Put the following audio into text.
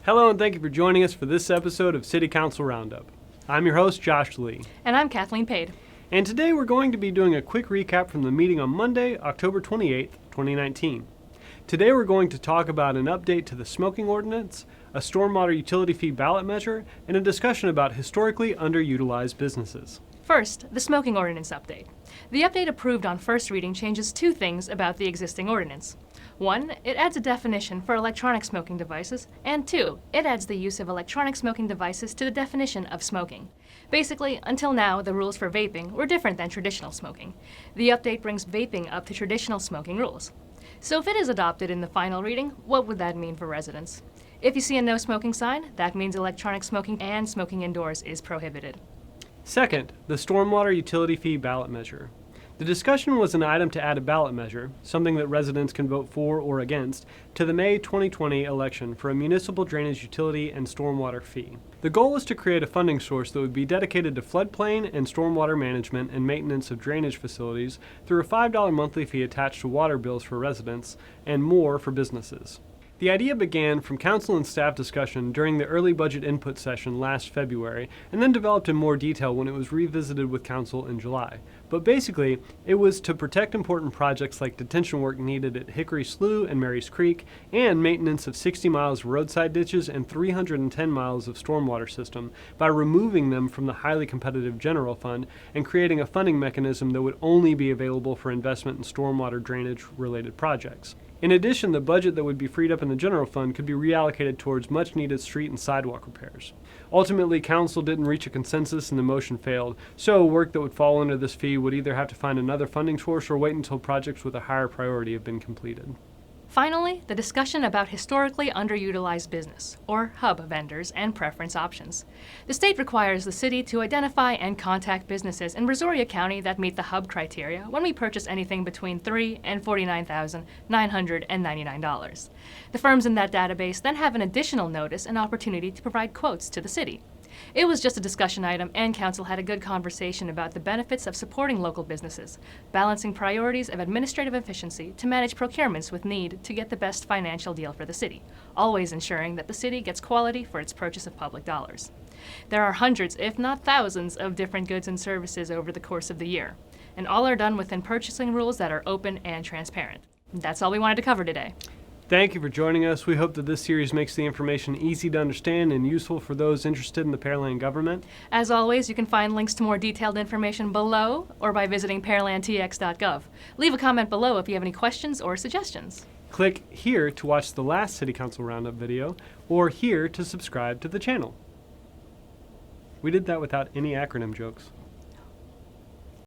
Hello and thank you for joining us for this episode of City Council Roundup. I'm your host, Josh Lee. And I'm Kathleen Pade. And today we're going to be doing a quick recap from the meeting on Monday, October 28th, 2019. Today we're going to talk about an update to the smoking ordinance, a stormwater utility fee ballot measure, and a discussion about historically underutilized businesses. First, the smoking ordinance update. The update approved on first reading changes two things about the existing ordinance. One, it adds a definition for electronic smoking devices, and two, it adds the use of electronic smoking devices to the definition of smoking. Basically, until now, the rules for vaping were different than traditional smoking. The update brings vaping up to traditional smoking rules. So if it is adopted in the final reading, what would that mean for residents? If you see a no smoking sign, that means electronic smoking and smoking indoors is prohibited. Second, the stormwater utility fee ballot measure. The discussion was an item to add a ballot measure, something that residents can vote for or against, to the May 2020 election for a municipal drainage utility and stormwater fee. The goal was to create a funding source that would be dedicated to floodplain and stormwater management and maintenance of drainage facilities through a $5 monthly fee attached to water bills for residents and more for businesses. The idea began from council and staff discussion during the early budget input session last February and then developed in more detail when it was revisited with council in July. But basically, it was to protect important projects like detention work needed at Hickory Slough and Mary's Creek and maintenance of 60 miles of roadside ditches and 310 miles of stormwater system by removing them from the highly competitive general fund and creating a funding mechanism that would only be available for investment in stormwater drainage related projects. In addition, the budget that would be freed up in the general fund could be reallocated towards much-needed street and sidewalk repairs. Ultimately, council didn't reach a consensus and the motion failed, so work that would fall under this fee would either have to find another funding source or wait until projects with a higher priority have been completed. Finally, the discussion about historically underutilized business, or hub vendors, and preference options. The state requires the city to identify and contact businesses in Brazoria County that meet the hub criteria when we purchase anything between $3,000 and $49,999. The firms in that database then have an additional notice and opportunity to provide quotes to the city. It was just a discussion item, and council had a good conversation about the benefits of supporting local businesses, balancing priorities of administrative efficiency to manage procurements with need to get the best financial deal for the city, always ensuring that the city gets quality for its purchase of public dollars. There are hundreds, if not thousands, of different goods and services over the course of the year, and all are done within purchasing rules that are open and transparent. That's all we wanted to cover today. Thank you for joining us. We hope that this series makes the information easy to understand and useful for those interested in the Pearland government. As always, you can find links to more detailed information below or by visiting pearlandtx.gov. Leave a comment below if you have any questions or suggestions. Click here to watch the last City Council Roundup video or here to subscribe to the channel. We did that without any acronym jokes.